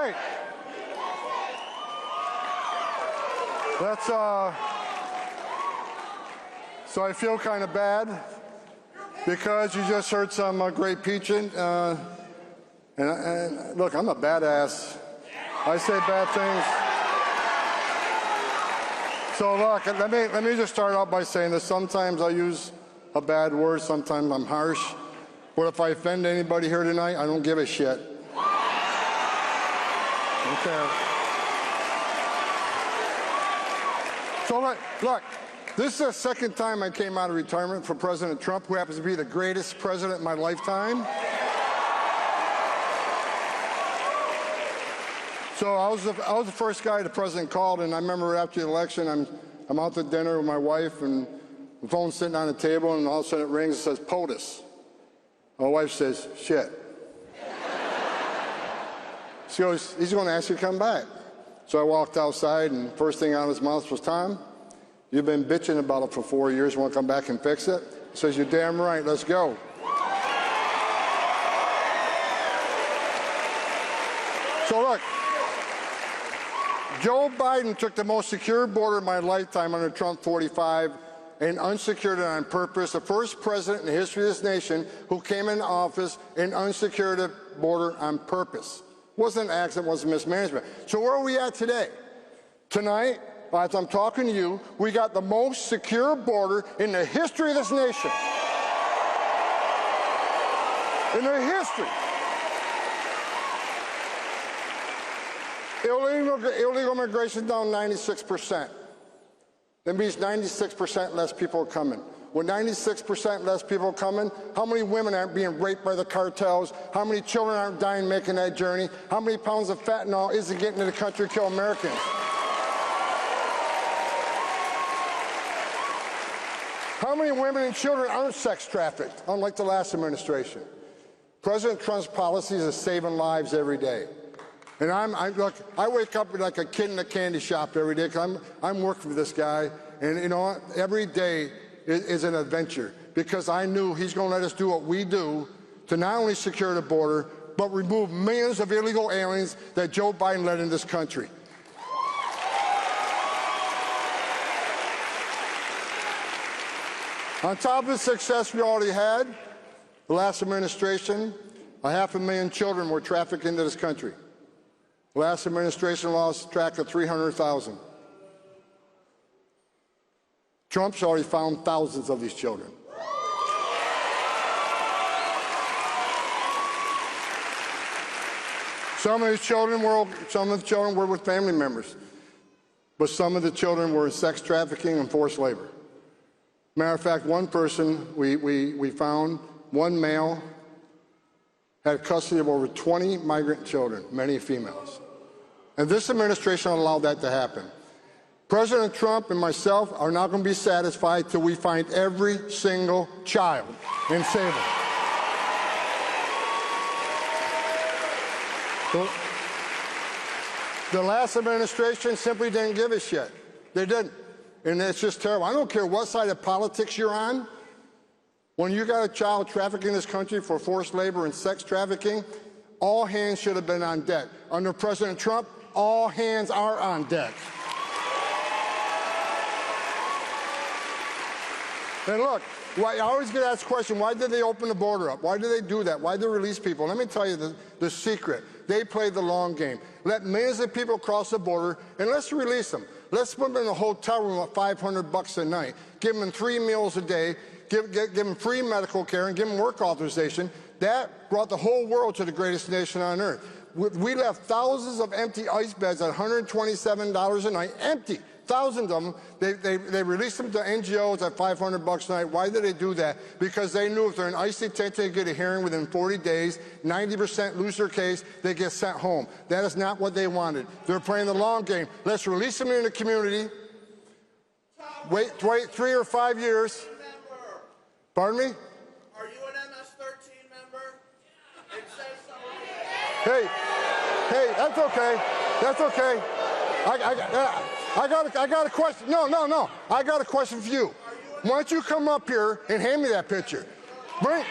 right. Let's, so I feel kind of bad because you just heard some great preaching. And look, I'm a badass. I say bad things. So look, let me just start out by saying this. Sometimes I use a bad word, sometimes I'm harsh. But if I offend anybody here tonight, I don't give a shit. Okay. So look, this is the second time I came out of retirement for President Trump, who happens to be the greatest president in my lifetime. So I was the first guy the president called, and I remember after the election, I'm out to dinner with my wife, and the phone's sitting on the table, and all of a sudden it rings and says, POTUS. My wife says, shit. She goes, he's going to ask you to come back. So I walked outside, and first thing out of his mouth was, Tom, you've been bitching about it for 4 years. You want to come back and fix it? He says, you're damn right. Let's go. So look, Joe Biden took the most secure border of my lifetime under Trump 45 and unsecured it on purpose. The first president in the history of this nation who came into office and unsecured a border on purpose. It wasn't an accident, it wasn't mismanagement. So where are we at today? Tonight, as I'm talking to you, we got the most secure border in the history of this nation. In the history. Illegal immigration down 96%. That means 96% less people are coming. With 96% less people coming, how many women aren't being raped by the cartels? How many children aren't dying making that journey? How many pounds of fentanyl isn't getting to the country to kill Americans? How many women and children aren't sex trafficked, unlike the last administration? President Trump's policies are saving lives every day. And look, I wake up like a kid in a candy shop every day because I'm working for this guy, and you know what? Every day is an adventure because I knew he's going to let us do what we do to not only secure the border, but remove millions of illegal aliens that Joe Biden led in this country. On top of the success we already had, the last administration, 500,000 children were trafficked into this country. The last administration lost track of 300,000. Trump's already found thousands of these children. Some of the children were with family members, but some of the children were in sex trafficking and forced labor. Matter of fact, one person we found, one male, had custody of over 20 migrant children, many females. And this administration allowed that to happen. President Trump and myself are not going to be satisfied till we find every single child and save them. The last administration simply didn't give a shit. They didn't. And it's just terrible. I don't care what side of politics you're on. When you got a child trafficking in this country for forced labor and sex trafficking, all hands should have been on deck. Under President Trump, all hands are on deck. And look, I always get asked the question, why did they open the border up? Why did they do that? Why did they release people? Let me tell you the secret. They played the long game. Let millions of people cross the border, and let's release them. Let's put them in a hotel room at $500 a night, give them 3 meals a day, give them free medical care, and give them work authorization. That brought the whole world to the greatest nation on earth. We left thousands of empty ICE beds at $127 a night, empty. Thousands of them. They released them to NGOs at $500 a night. Why did they do that? Because they knew if they're in ICE detention, they get a hearing within 40 days, 90% lose their case, they get sent home. That is not what they wanted. They're playing the long game. Let's release them in the community. Wait 3 or 5 years. Pardon me? Are you an MS-13 member? It says so. Hey, that's okay. That's okay. I got a question. No. I got a question for you. Why don't you come up here and hand me that picture? Bring it.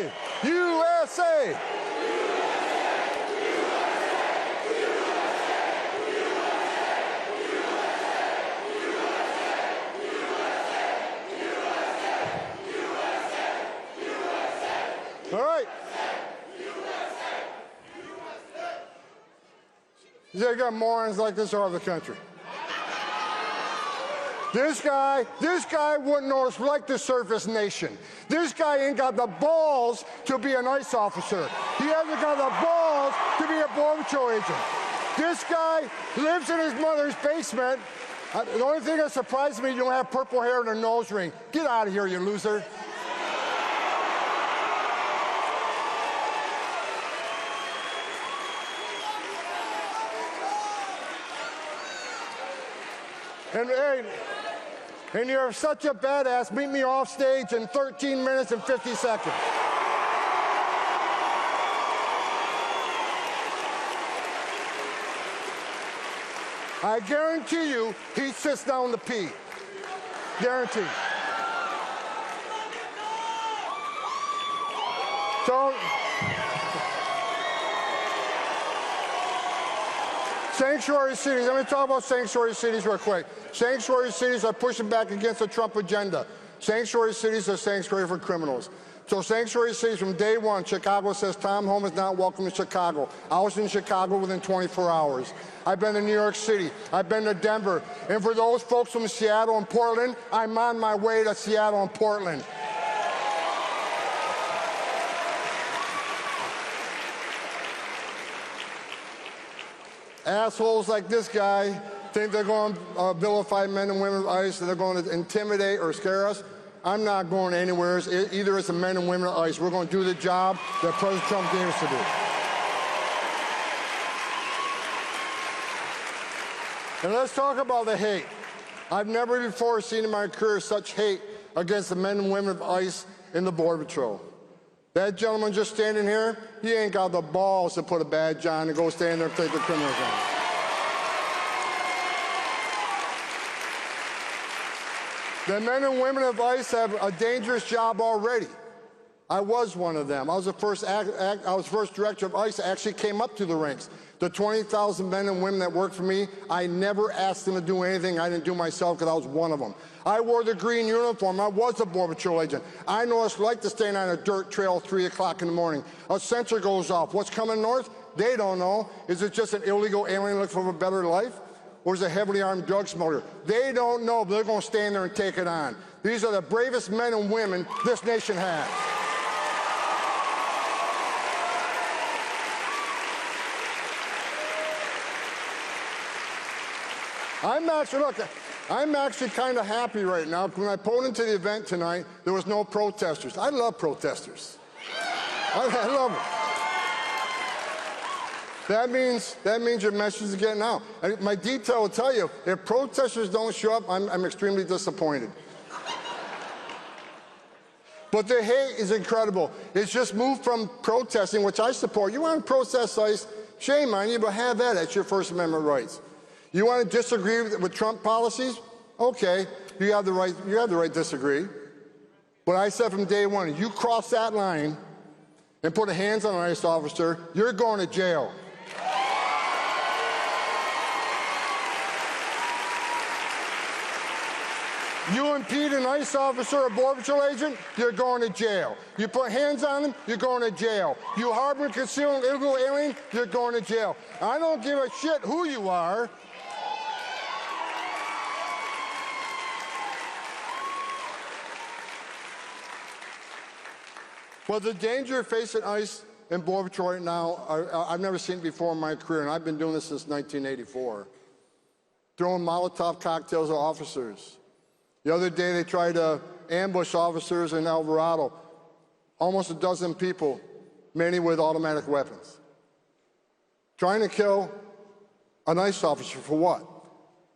USA! USA! All right. You got morons like this all over the country. This guy wouldn't know it's like the surface nation. This guy ain't got the balls to be an ICE officer. He hasn't got the balls to be a Border Patrol agent. This guy lives in his mother's basement. The only thing that surprises me, you don't have purple hair and a nose ring. Get out of here, you loser. And you're such a badass, meet me off stage in 13 minutes and 50 seconds. I guarantee you, he sits down to pee. Guaranteed. So, sanctuary cities, let me talk about sanctuary cities real quick. Sanctuary cities are pushing back against the Trump agenda. Sanctuary cities are sanctuary for criminals. So sanctuary cities from day one, Chicago says Tom Homan is not welcome to Chicago. I was in Chicago within 24 hours. I've been to New York City. I've been to Denver. And for those folks from Seattle and Portland, I'm on my way to Seattle and Portland. Assholes like this guy think they're going to vilify men and women of ICE, and they're going to intimidate or scare us. I'm not going anywhere, either as the men and women of ICE. We're going to do the job that President Trump gave us to do. And let's talk about the hate. I've never before seen in my career such hate against the men and women of ICE and the Border Patrol. That gentleman just standing here, he ain't got the balls to put a badge on and go stand there and take the criminals on. The men and women of ICE have a dangerous job already. I was one of them. I was the first director of ICE that actually came up to the ranks. The 20,000 men and women that worked for me, I never asked them to do anything I didn't do myself because I was one of them. I wore the green uniform. I was a Border Patrol agent. I know what it's like to stand on a dirt trail at 3 o'clock in the morning. A sensor goes off. What's coming north? They don't know. Is it just an illegal alien looking for a better life? Or is it a heavily armed drug smuggler? They don't know, but they're going to stand there and take it on. These are the bravest men and women this nation has. I'm actually kind of happy right now. When I pulled into the event tonight, there was no protesters. I love protesters. I love them. That means your message is getting out. My detail will tell you, if protesters don't show up, I'm extremely disappointed. But the hate is incredible. It's just moved from protesting, which I support. You want to protest ICE? Shame on you, but have at it. It's your First Amendment rights. You want to disagree with Trump policies? Okay, you have the right to disagree. But I said from day one, if you cross that line and put hands on an ICE officer, you're going to jail. You impede an ICE officer or a Border Patrol agent, you're going to jail. You put hands on them, you're going to jail. You harbor and conceal an illegal alien, you're going to jail. I don't give a shit who you are. Well, the danger facing ICE and Border Patrol right now, I've never seen it before in my career, and I've been doing this since 1984. Throwing Molotov cocktails at officers. The other day, they tried to ambush officers in Alvarado. Almost a dozen people, many with automatic weapons. Trying to kill an ICE officer for what?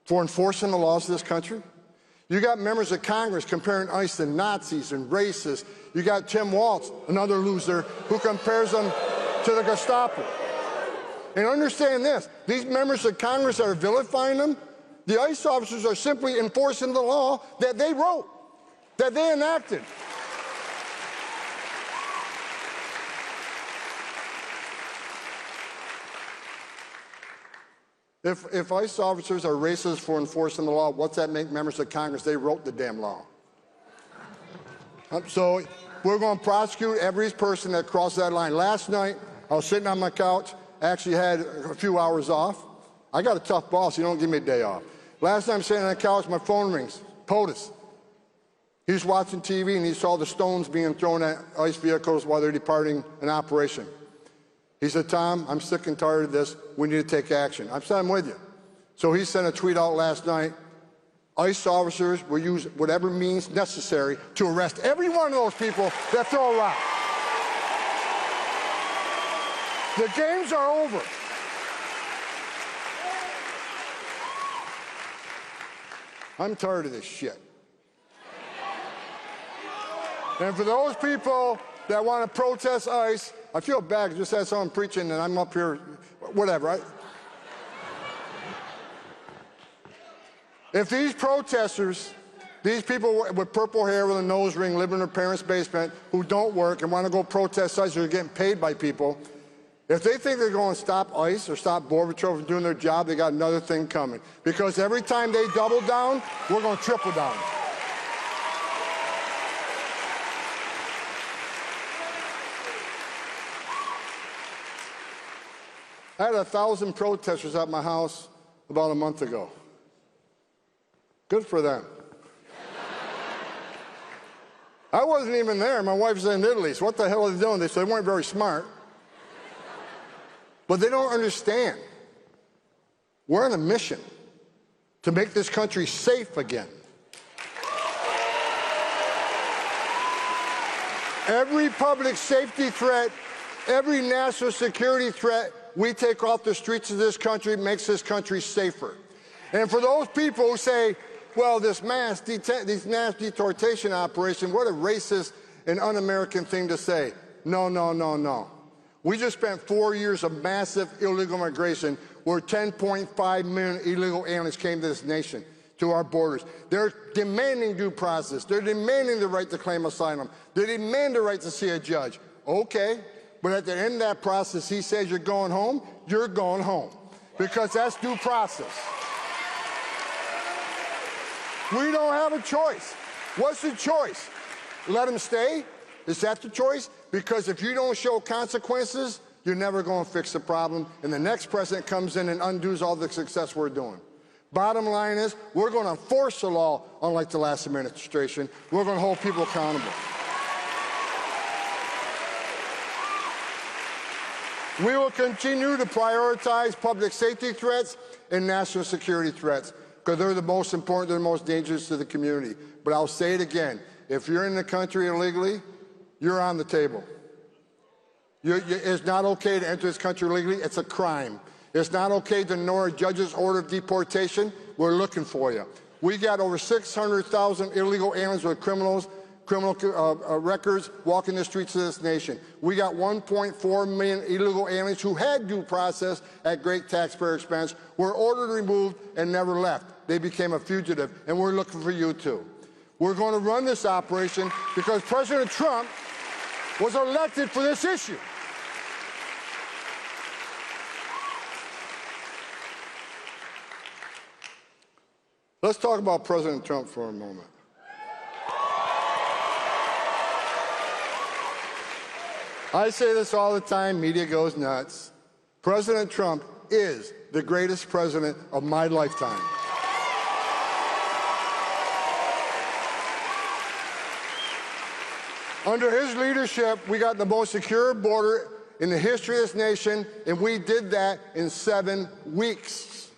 For enforcing the laws of this country? You got members of Congress comparing ICE to Nazis and racists. You got Tim Walz, another loser, who compares them to the Gestapo. And understand this, these members of Congress that are vilifying them, the ICE officers are simply enforcing the law that they wrote, that they enacted. If ICE officers are racist for enforcing the law, what's that make members of Congress? They wrote the damn law. So we're going to prosecute every person that crossed that line. Last night, I was sitting on my couch, actually had a few hours off. I got a tough boss, he don't give me a day off. Last night I'm sitting on the couch, my phone rings, POTUS. He's watching TV and he saw the stones being thrown at ICE vehicles while they're departing an operation. He said, Tom, I'm sick and tired of this. We need to take action. I said, I'm with you. So he sent a tweet out last night. ICE officers will use whatever means necessary to arrest every one of those people that throw a rock. The games are over. I'm tired of this shit. And for those people that want to protest ICE, I feel bad. I just had someone preaching and I'm up here, whatever. Right? If these protesters, these people with purple hair with a nose ring, live in their parents' basement, who don't work and want to go protest ICE, they're getting paid by people, if they think they're going to stop ICE or stop Border Patrol from doing their job, they got another thing coming. Because every time they double down, we're going to triple down. I had 1,000 protesters at my house about a month ago. Good for them. I wasn't even there. My wife's in Italy, so what the hell are they doing? They said they weren't very smart. But they don't understand. We're on a mission to make this country safe again. Every public safety threat, every national security threat we take off the streets of this country makes this country safer. And for those people who say, well, this mass deportation operation, what a racist and un-American thing to say. No, no, no, no. We just spent 4 years of massive illegal migration where 10.5 million illegal aliens came to this nation, to our borders. They're demanding due process. They're demanding the right to claim asylum. They demand the right to see a judge. Okay, but at the end of that process, he says you're going home, you're going home. Because that's due process. We don't have a choice. What's the choice? Let them stay? Is that the choice? Because if you don't show consequences, you're never going to fix the problem, and the next president comes in and undoes all the success we're doing. Bottom line is, we're going to enforce the law, unlike the last administration. We're going to hold people accountable. We will continue to prioritize public safety threats and national security threats, because they're the most important, they're the most dangerous to the community. But I'll say it again, if you're in the country illegally, you're on the table. It's not okay to enter this country illegally, it's a crime. It's not okay to ignore a judge's order of deportation, we're looking for you. We got over 600,000 illegal aliens with criminal records walking the streets of this nation. We got 1.4 million illegal aliens who had due process at great taxpayer expense, were ordered removed and never left. They became a fugitive, and we're looking for you too. We're going to run this operation because President Trump was elected for this issue. Let's talk about President Trump for a moment. I say this all the time, media goes nuts. President Trump is the greatest president of my lifetime. Under his leadership, we got the most secure border in the history of this nation, and we did that in 7 weeks.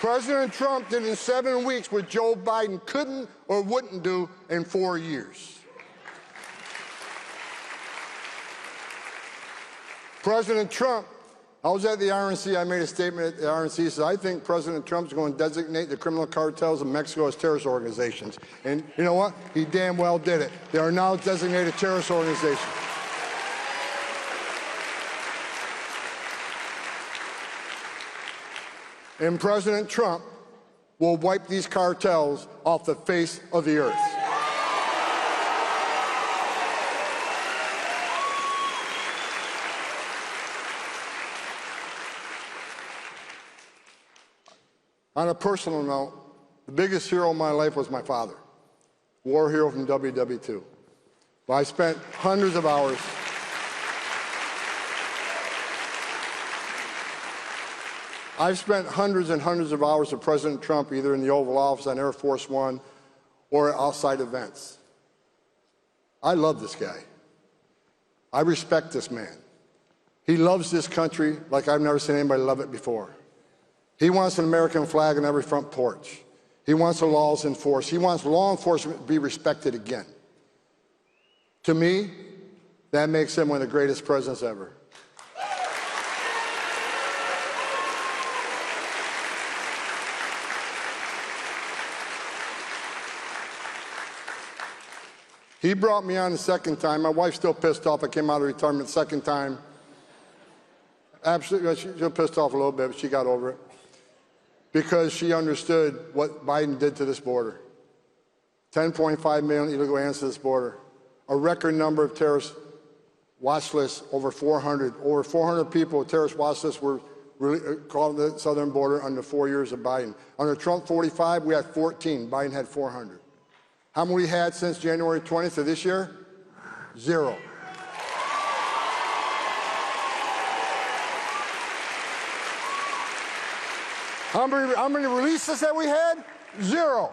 President Trump did in 7 weeks what Joe Biden couldn't or wouldn't do in 4 years. President Trump, I was at the RNC, I made a statement at the RNC, said I think President Trump's going to designate the criminal cartels in Mexico as terrorist organizations. And you know what? He damn well did it. They are now designated terrorist organizations. And President Trump will wipe these cartels off the face of the earth. On a personal note, the biggest hero of my life was my father, war hero from WW2. But I spent hundreds of hours I've spent hundreds and hundreds of hours with President Trump, either in the Oval Office on Air Force One or outside events. I love this guy. I respect this man. He loves this country like I've never seen anybody love it before. He wants an American flag on every front porch. He wants the laws enforced. He wants law enforcement to be respected again. To me, that makes him one of the greatest presidents ever. He brought me on the second time. My wife's still pissed off. I came out of retirement the second time. Absolutely, she's pissed off a little bit, but she got over it. Because she understood what Biden did to this border. 10.5 million illegal aliens to this border. A record number of terrorist watch lists, over 400. Over 400 people, terrorist watch lists were called the southern border under 4 years of Biden. Under Trump, 45, we had 14. Biden had 400. How many we had since January 20th of this year? 0. How many releases that we had? 0.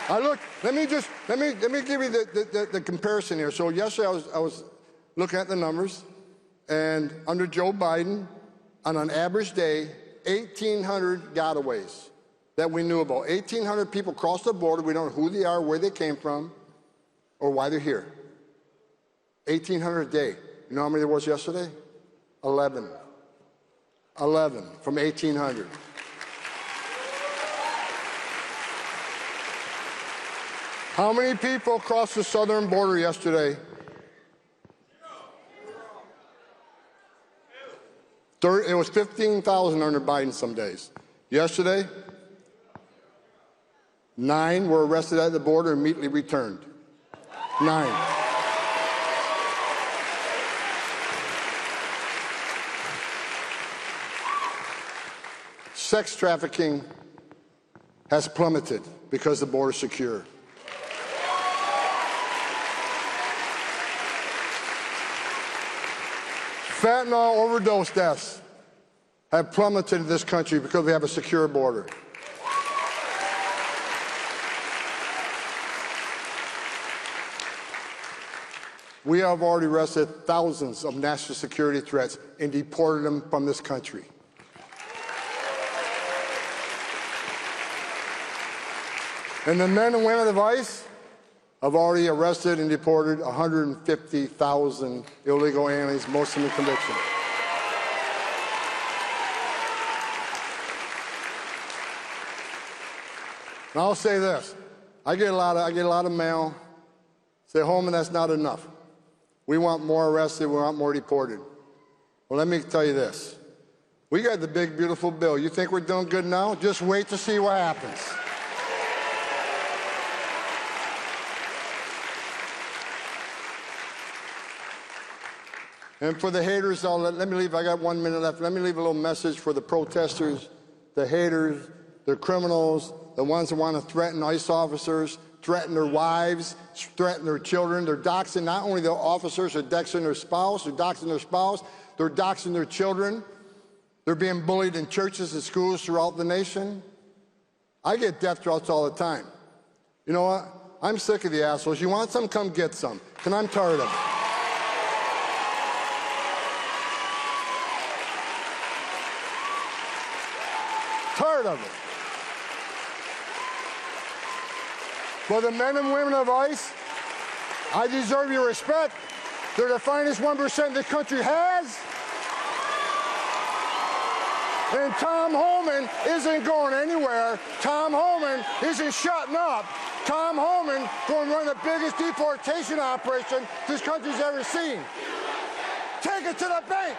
Let me give you the comparison here. So yesterday I was looking at the numbers, and under Joe Biden, on an average day, 1,800 gotaways that we knew about. 1,800 people cross the border. We don't know who they are, where they came from, or why they're here. 1,800 a day. You know how many there was yesterday? 11. 11 from 1,800. How many people crossed the southern border yesterday? It was 15,000 under Biden some days. Yesterday, 9 were arrested at the border and immediately returned. 9. Sex trafficking has plummeted because the border is secure. Fentanyl overdose deaths have plummeted in this country because we have a secure border. We have already arrested thousands of national security threats and deported them from this country. And the men and women of ICE have already arrested and deported 150,000 illegal aliens, most of them in conviction. And I'll say this: I get a lot of mail. Say, Homan, that's not enough. We want more arrested. We want more deported. Well, let me tell you this: we got the big, beautiful bill. You think we're doing good now? Just wait to see what happens. And for the haters, let me leave, I got 1 minute left. Let me leave a little message for the protesters, the haters, the criminals, the ones that want to threaten ICE officers, threaten their wives, threaten their children. They're doxing not only the officers, they're doxing their spouse, they're doxing their children. They're being bullied in churches and schools throughout the nation. I get death threats all the time. You know what? I'm sick of the assholes. You want some? Come get some. And I'm tired of it. Tired of it. Well, the men and women of ICE, I deserve your respect. They're the finest 1% the country has. And Tom Homan isn't going anywhere. Tom Homan isn't shutting up. Tom Homan going to run the biggest deportation operation this country's ever seen. Take it to the bank.